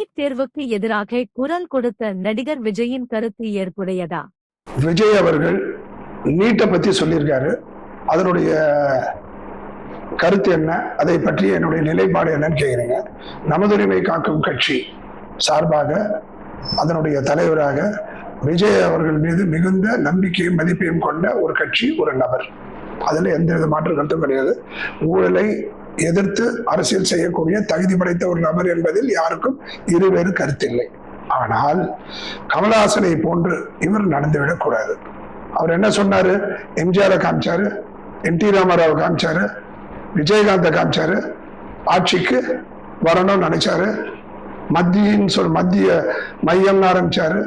NEET தேர்வுக்கு எதிராக குரல் கொடுத்த நடிகர் விஜயின் கருத்து ஏற்புடையதா? விஜய் அவர்கள் நீட்டை பத்தி சொல்லியிருக்காரு. அதனுடைய கருத்து என்ன, அதை பற்றி என்னுடைய நிலைப்பாடு என்னன்னு கேட்குறீங்க. நமதுரிமை காக்கும் கட்சி சார்பாக அதனுடைய தலைவராக விஜய் அவர்கள் மீது மிகுந்த நம்பிக்கையும் மதிப்பையும் கொண்ட ஒரு கட்சி, ஒரு நபர். அதுல எந்தவித மாற்று கருத்தும் கிடையாது. ஊழலை எதிர்த்து அரசியல் செய்யக்கூடிய தகுதி படைத்த ஒரு நபர் என்பதில் யாருக்கும் இருவேறு கருத்தில்லை. ஆனால் கமலஹாசனை போன்று இவர் நடந்துவிடக் கூடாது. அவர் என்ன சொன்னாரு? எம்ஜிஆரை காமிச்சாரு, என் டி ராமாராவை காமிச்சாரு, விஜயகாந்தை காமிச்சாரு, ஆட்சிக்கு வரணும்னு நினைச்சாரு, மத்திய மையம் ஆரம்பிச்சாரு.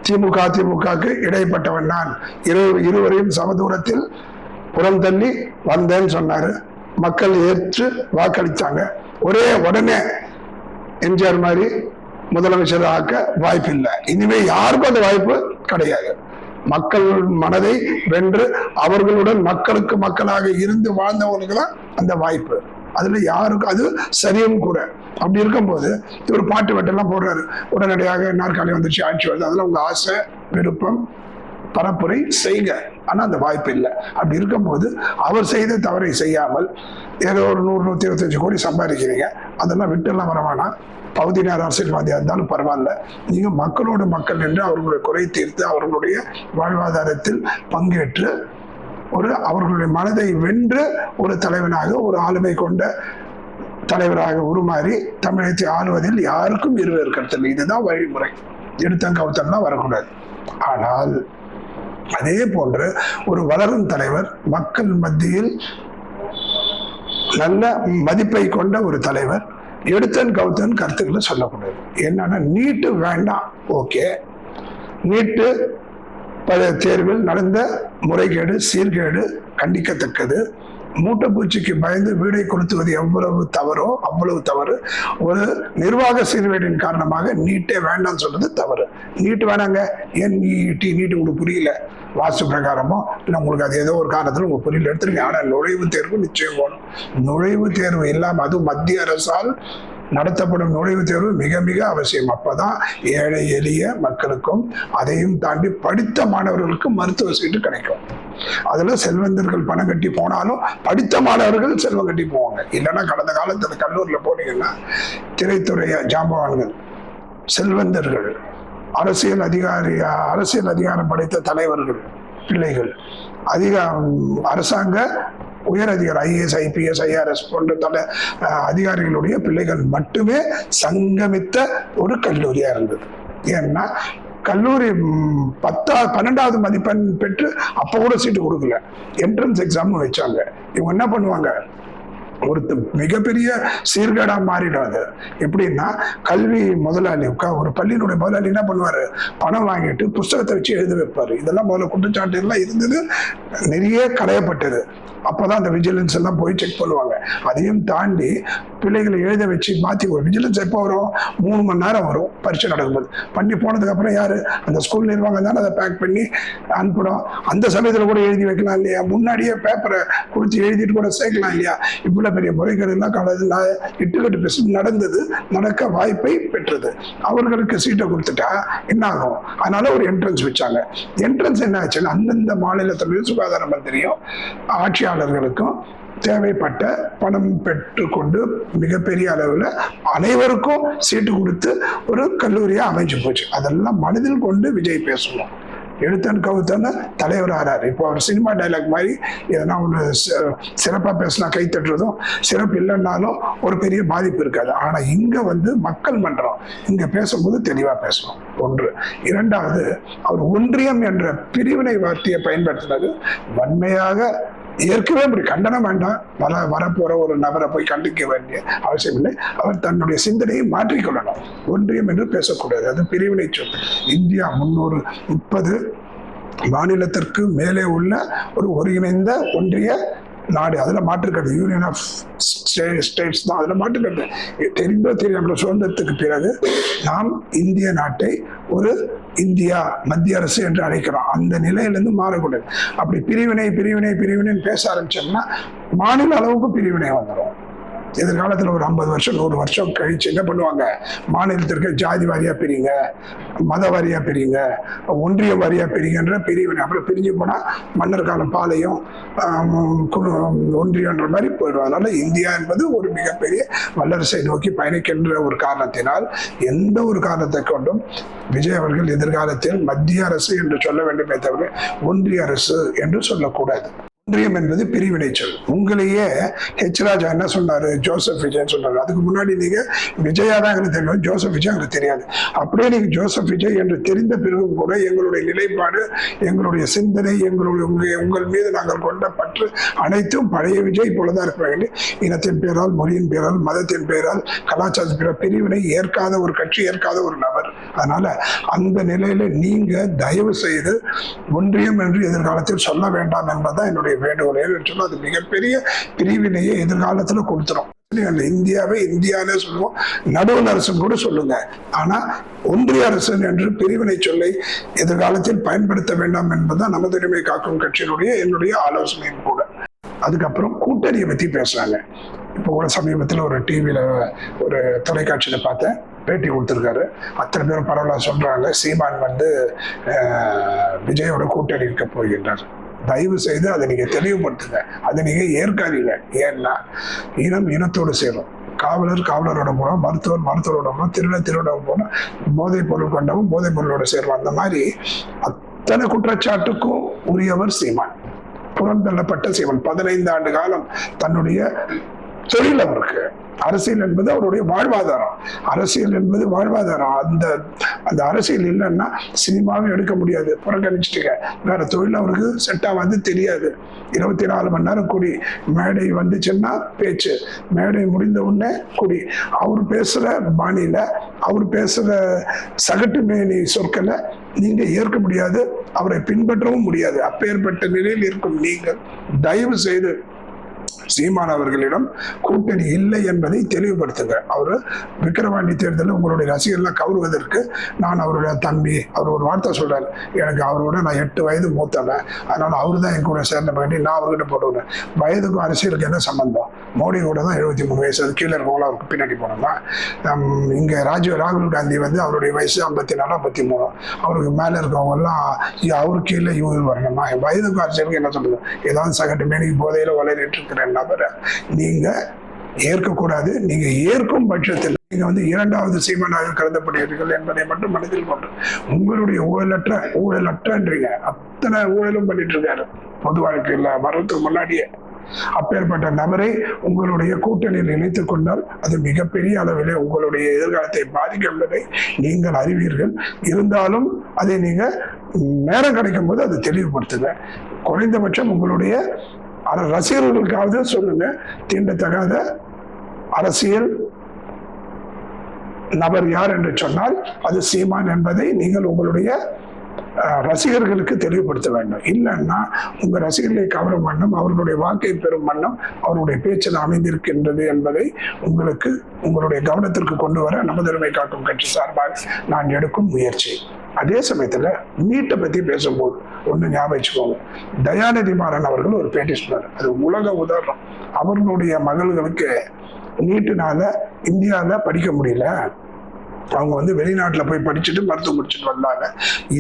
திமுகவுக்கு இடைப்பட்டவன் நான், இருவரையும் சமதூரத்தில் புறம் தள்ளி வந்தேன்னு சொன்னாரு. மக்கள் ஏற்று வாக்களித்தாங்க. உடனே எம்ஜிஆர் மாதிரி முதலமைச்சர் ஆக்க வாய்ப்பு இல்லை. இனிமே யாருக்கும் அந்த வாய்ப்பு கிடையாது. மக்கள் மனதை வென்று அவர்களுடன் மக்களுக்கு மக்களாக இருந்து வாழ்ந்தவங்களுக்கு தான் அந்த வாய்ப்பு. அதுல யாருக்கும் அது சரியும் கூட. அப்படி இருக்கும்போது இவர் பாட்டு வெட்டெல்லாம் போடுறாரு. உடனடியாக நாற்காலி வந்துச்சு, ஆட்சி வருது. அதெல்லாம் உங்க ஆசை, விருப்பம், பரப்புரை செய்க. ஆனா அந்த வாய்ப்பு இல்லை. அப்படி இருக்கும்போது அவர் செய்த தவறை செய்யாமல் ஏதோ ஒரு 100-125 கோடி சம்பாதிக்கிறீங்க, அதெல்லாம் விட்டுலாம் வரவானா. பகுதி நேர அரசியல்வாதியா இருந்தாலும் பரவாயில்ல, நீங்க மக்களோடு மக்கள் என்று அவர்களுடைய குறை தீர்த்து அவர்களுடைய வாழ்வாதாரத்தில் பங்கேற்று அவர்களுடைய மனதை வென்று ஒரு தலைவனாக, ஒரு ஆளுமை கொண்ட தலைவராக உருமாறி தமிழகத்தை ஆளுவதில் யாருக்கும் இருவேறு கருத்தில்லை. இதுதான் வழிமுறை. எடுத்தங்கவுத்தல்லாம் வரக்கூடாது. ஆனால் அதே போன்று ஒரு வளரும் தலைவர், மக்கள் மத்தியில் நல்ல மதிப்பை கொண்ட ஒரு தலைவர் எடுத்தன் கவுத்தன் கருத்துக்களை சொல்லக்கூடாது. என்னன்னா நீட்டு வேண்டாம், ஓகே. நீட்டு தேர்வில் நடந்த முறைகேடு, சீர்கேடு கண்டிக்கத்தக்கது. மூட்டைப்பூச்சிக்கு பயந்து வீடை கொளுத்துவது எவ்வளவு தவறோ அவ்வளவு தவறு. ஒரு நிர்வாக சீர்கேடின் காரணமாக நீட்டே வேண்டாம்னு சொல்றது தவறு. நீட்டு வேணாங்க, ஏன் நீட்டு உங்களுக்கு புரியல, வாஸ்து பிரகாரமோ இல்லை உங்களுக்கு அது ஏதோ ஒரு காரணத்துல உங்களுக்கு புரியல, எடுத்துருங்க. ஆனா நுழைவுத் தேர்வு நிச்சயம் போகணும். நுழைவுத் தேர்வு இல்லாம, அதுவும் மத்திய அரசால் நடத்தப்படும் நுழைவுத் தேர்வு மிக மிக அவசியம். அப்பதான் ஏழை எளிய மக்களுக்கும் அதையும் தாண்டி படித்த மாணவர்களுக்கும் மருத்துவ சீட்டு கிடைக்கும். அதுல செல்வந்தர்கள் பணம் கட்டி போனாலும் படித்த மாணவர்கள் செல்வம் கட்டி போவாங்க. இல்லைன்னா கடந்த காலத்துல கல்லூரியில் போனீங்கன்னா திரைத்துறை ஜாம்பவான்கள், செல்வந்தர்கள், அரசியல் அதிகாரம் படைத்த தலைவர்கள் பிள்ளைகள், அரசாங்க உயர் அதிகாரி, ஐஏஎஸ், ஐபிஎஸ், ஐஆர்எஸ் போன்ற அதிகாரிகளுடைய பிள்ளைகள் மட்டுமே சங்கமித்த ஒரு கல்லூரியா இருந்தது. ஏன்னா கல்லூரி 12வது மதிப்பெண் பெற்று அப்ப கூட சீட்டு கொடுக்கல, என்ட்ரன்ஸ் எக்ஸாம் வச்சாங்க. இவங்க என்ன பண்ணுவாங்க, ஒரு மிகப்பெரிய சீர்கேடா மாறிடும் அது. எப்படின்னா கல்வி முதலாளி, ஒரு பள்ளியினுடைய முதலாளி என்ன பண்ணுவாரு, பணம் வாங்கிட்டு புஸ்தகத்தை வச்சு எழுத வைப்பாரு. இதெல்லாம் முதல்ல குற்றச்சாட்டு எல்லாம் இருந்தது, நிறைய களையப்பட்டது. அப்பதான் அந்த விஜிலன்ஸ் எல்லாம் போய் செக் பண்ணுவாங்க. அதையும் தாண்டி பிள்ளைகளை எழுத வச்சு மாத்தி, ஒரு விஜிலன்ஸ் எப்போ வரும், 3 மணி நேரம் வரும் பரீட்சை நடக்கும்போது. பண்ணி போனதுக்கு அப்புறம் யாரு, அந்த ஸ்கூல் நிர்வாகம் தானே அதை பேக் பண்ணி அனுப்பிடும். அந்த சமயத்துல கூட எழுதி வைக்கலாம் இல்லையா, முன்னாடியே பேப்பரை கொடுத்து எழுதிட்டு கூட சேர்க்கலாம் இல்லையா. இவ்வளவு பெரிய முறைகள் எல்லாம் 8% நடந்தது, நடக்க வாய்ப்பை பெற்றது. அவர்களுக்கு சீட்டை கொடுத்துட்டா என்ன ஆகும்? அதனால ஒரு என்ட்ரன்ஸ் வச்சாங்க. என்ட்ரன்ஸ் என்ன ஆச்சுன்னா, அந்தந்த மாநிலத்தினுடைய சுகாதார மந்திரியும் ஆட்சியாளர்களுக்கும் தேவைப்பட்ட பணம் பெற்றுக்கொண்டு மிகப்பெரிய அளவில் அனைவருக்கும் சீட்டு கொடுத்து ஒரு கல்லூரியா அமைஞ்சு போச்சு. அதெல்லாம் மனதில் கொண்டு விஜய் பேசணும். எடுத்தன் கவுத்தன்னு தலைவர் ஆறாரு. இப்போ அவர் சினிமா டைலாக் மாதிரி எதனா ஒன்று சிறப்பாக பேசினா கை தட்டுறதும், சிறப்பு இல்லைன்னாலும் ஒரு பெரிய பாதிப்பு இருக்காது. ஆனால் இங்கே மக்கள் மன்றம், இங்கே பேசும்போது தெளிவாக பேசணும். ஒன்று. இரண்டாவது, அவர் ஒன்றியம் என்ற பிரிவினை வார்த்தையை பயன்படுத்தினது வன்மையாக ஏற்கவே அப்படி கண்டனம் வேண்டாம். வரப்போற ஒரு நபரை போய் கண்டிக்க வேண்டிய அவசியம் இல்லை. அவர் தன்னுடைய சிந்தனையை மாற்றிக்கொள்ளணும். ஒன்றியம் என்று பேசக்கூடாது, அது பிரிவினை சொல். இந்தியா 330 மாநிலத்திற்கு மேலே உள்ள ஒரு ஒருங்கிணைந்த ஒன்றிய நாடு. அதுல மாற்றுக்கிறது யூனியன் ஆஃப் ஸ்டேட்ஸ் தான். அதுல மாற்றுக்கிறது தெரிந்தோ தெரியாமல சுதந்திரத்துக்கு பிறகு நாம் இந்திய நாட்டை ஒரு இந்தியா மத்திய அரசு என்று அழைக்கிறோம். அந்த நிலையிலிருந்து மாறக்கூடாது. அப்படி பிரிவினை பிரிவினை பிரிவினைன்னு பேச ஆரம்பிச்சோம்னா மாநில அளவுக்கு பிரிவினை வந்துடும். எதிர்காலத்தில் ஒரு 50 வருஷம் 100 வருஷம் கழிச்சு என்ன பண்ணுவாங்க, மாநிலத்திற்கு ஜாதி வாரியா பிரிங்க, மத வாரியா பிரிங்க, ஒன்றிய வாரியா பிரிங்கன்ற பிரிவினை. அப்புறம் பிரிஞ்சு போனா மன்னர் காலம் பாளையம் ஒன்றியன்ற மாதிரி போயிடும். அதனால இந்தியா என்பது ஒரு மிகப்பெரிய வல்லரசை நோக்கி பயணிக்கின்ற ஒரு காரணத்தினால் எந்த ஒரு காரணத்தை கொண்டும் விஜய் அவர்கள் எதிர்காலத்தில் மத்திய அரசு என்று சொல்ல வேண்டுமே தவிர ஒன்றிய அரசு என்று சொல்லக்கூடாது. ஒன்றியம் என்பது பிரிவினை சொல். உங்களையே ஹெச் ராஜா என்ன சொன்னாரு, ஜோசப் விஜய் சொன்னாரு. அதுக்கு முன்னாடி நீங்க விஜயா தான் எங்களுக்கு தெரியும், ஜோசப் விஜய் எங்களுக்கு தெரியாது. அப்படியே நீங்க ஜோசப் விஜய் என்று தெரிந்த பிறகும் கூட எங்களுடைய நிலைப்பாடு, எங்களுடைய சிந்தனை, உங்கள் மீது நாங்கள் கொண்ட பற்று அனைத்தும் பழைய விஜய் போலதான் இருக்க வேண்டும். இனத்தின் பேரால், மொழியின் பேரால், மதத்தின் பேரால், கலாச்சாரத்தின் பேரால் பிரிவினை ஏற்காத ஒரு கட்சி, ஏற்காத ஒரு நபர். அதனால அந்த நிலையில நீங்க தயவு செய்து ஒன்றியம் என்று எதிர்காலத்தில் சொல்ல வேண்டாம் என்பதுதான் என்னுடைய வேண்டுகோள். ஏன்னு அது மிகப்பெரிய பிரிவினையை எதிர்காலத்துல கொடுத்துரும். இந்தியாவை இந்தியானே சொல்லுவோம், நடுவண் அரசுன்னு கூட சொல்லுங்க. ஆனா ஒன்றிய அரசு என்று பிரிவினை சொல்லை எதிர்காலத்தில் பயன்படுத்த வேண்டாம் என்பதுதான் நமது உரிமை காக்கும் கட்சியினுடைய என்னுடைய ஆலோசனையும் கூட. அதுக்கப்புறம் கூட்டணியை பத்தி பேசுறாங்க. இப்போ கூட சமீபத்தில் ஒரு டிவியில ஒரு தொலைக்காட்சியில பார்த்தேன், பேட்டி கொடுத்துருக்காரு. அத்தனை பேரும் பரவாயில்ல சொல்றாங்க, சீமான் விஜயோட கூட்டணி இருக்க போகின்றார். தயவு செய்து அதை நீங்க தெளிவுபடுத்துங்க, அதை நீங்க ஏற்காதீங்க. ஏன்னா இனம் இனத்தோடு சேரும், காவலர் காவலரோட போனோம், மருத்துவர் மருத்துவரோட போனோம், திருட போனோம், போதைப் பொருள் கொண்டவும் போதைப் பொருளோட சேரும். அந்த மாதிரி அத்தனை குற்றச்சாட்டுக்கும் உரியவர் சீமான். புறந்தள்ளப்பட்ட சீமான் 15 ஆண்டு காலம் தன்னுடைய தொழில் அவருக்கு. அரசியல் என்பது அவருடைய வாழ்வாதாரம். அரசியல் என்பது வாழ்வாதாரம். அந்த அரசியல் இல்லைன்னா சினிமாவே எடுக்க முடியாது. புறக்கணிச்சுட்டுங்க, வேற தொழில் அவருக்கு செட் ஆகாது, தெரியாது. 24 மணி நேரம் குடி, மேடை வந்துச்சுன்னா பேச்சு, மேடை முடிந்த உடனே குடி. அவர் பேசுற பாணியில, அவர் பேசுற சகட்டு மேனி சொற்களை நீங்க ஏற்க முடியாது, அவரை பின்பற்றவும் முடியாது. அப்பேற்பட்ட நிலையில் இருக்கும் நீங்கள் தயவு செய்து சீமான் அவர்களிடம் கூட்டணி இல்லை என்பதை தெளிவுபடுத்துங்க. அவரு விக்கிரவாண்டி தேர்தலில் உங்களுடைய ரசிகர்லாம் கவருவதற்கு நான் அவருடைய தம்பி, அவர் ஒரு வார்த்தை சொல்றாரு, எனக்கு அவரோட நான் 8 வயது மூத்தவன், அதனால அவரு தான் என் கூட சேர்ந்த வேண்டி நான் அவர்கிட்ட போட்டுவிடுவேன். வயதுக்கும் அரசியலுக்கு என்ன சம்பந்தம்? மோடி கூட தான் 73 வயசு, அது கீழே இருக்கவங்களா அவருக்கு பின்னாடி போனோம்னா. இங்க ராகுல் காந்தி அவருடைய வயசு 54 53, அவருக்கு மேல இருக்கவங்க எல்லாம் அவரு கீழே இவங்க வரணுமா? வயதுக்கும் அரசியலுக்கு என்ன சொல்றது? ஏதாவது சகட்டு மேனிக்கு போதையில வளரிட்டு இருக்கிற நபரை நீங்க ஏற்கக்கூடாது. நீங்க ஏற்கும் பட்சத்தில் நீங்க 2வது சீமானாக கருதப்படுகிறீர்கள் என்பதை மட்டும் மனதில் கொண்டு, உங்களுடைய ஊழலற்றன்றீங்க, அத்தனை ஊழலும் பண்ணிட்டு இருக்காரு பொது வாழ்க்கையில் வரதுக்கு முன்னாடியே. அப்பேற்பட்ட நபரை உங்களுடைய கூட்டணியில் இணைத்துக் கொண்டால் அது மிகப்பெரிய அளவிலே உங்களுடைய எதிர்காலத்தை பாதிக்கும் என்பதை நீங்கள் அறிவீர்கள். இருந்தாலும் அதை நீங்க நேரம் கிடைக்கும் போது அதை தெளிவுபடுத்துங்க. குறைந்தபட்சம் உங்களுடைய ரசிகர்களுக்காவது சொல்லுங்க, தீண்டத்தகாத அரசியல் நபர் யார் என்று சொன்னால் அது சீமான் என்பதை நீங்கள் உங்களுடைய ரசிகர்களுக்கு தெளிவுபடுத்த வேண்டும். இல்லைன்னா உங்க ரசிகர்களை கவரும் வண்ணம், அவர்களுடைய வாக்கை பெறும் வண்ணம் அவருடைய பேச்சில் அமைந்திருக்கின்றது என்பதை உங்களுடைய கவனத்திற்கு கொண்டு வர நமது உரிமை காக்கும் கட்சி சார்பாக நான் எடுக்கும் முயற்சி. அதே சமயத்துல நீட்டை பத்தி பேசும்போது ஒண்ணு ஞாபகம் வச்சுக்கோங்க, தயாநிதி மாறன் அவர்கள் ஒரு பேட்டி சொன்னார், அது உலக உதாரணம். அவர்களுடைய மகள்களுக்கு நீட்டுனால இந்தியாவில படிக்க முடியல, அவங்க வெளிநாட்டுல போய் படிச்சுட்டு மருத்துவம் முடிச்சுட்டு வந்தாங்க.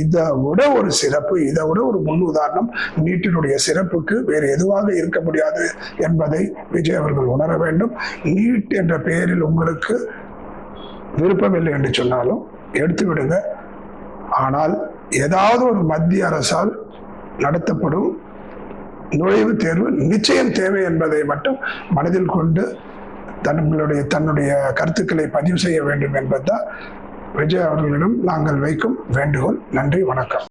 இதை விட ஒரு சிறப்பு, இதை விட ஒரு முன் உதாரணம் நீட்டினுடைய சிறப்புக்கு வேறு எதுவாக இருக்க முடியாது என்பதை விஜய் அவர்கள் உணர வேண்டும். நீட் என்ற பெயரில் உங்களுக்கு விருப்பமில்லை என்று சொன்னாலும் எடுத்து விடுங்க. ஆனால் ஏதாவது ஒரு மத்திய அரசால் நடத்தப்படும் நுழைவுத் தேர்வு நிச்சயம் தேவை என்பதை மட்டும் மனதில் கொண்டு தன்னுடைய கருத்துக்களை பதிவு செய்ய வேண்டும் என்பதுதான் விஜய் அவர்களிடம் நாங்கள் வைக்கும் வேண்டுகோள். நன்றி, வணக்கம்.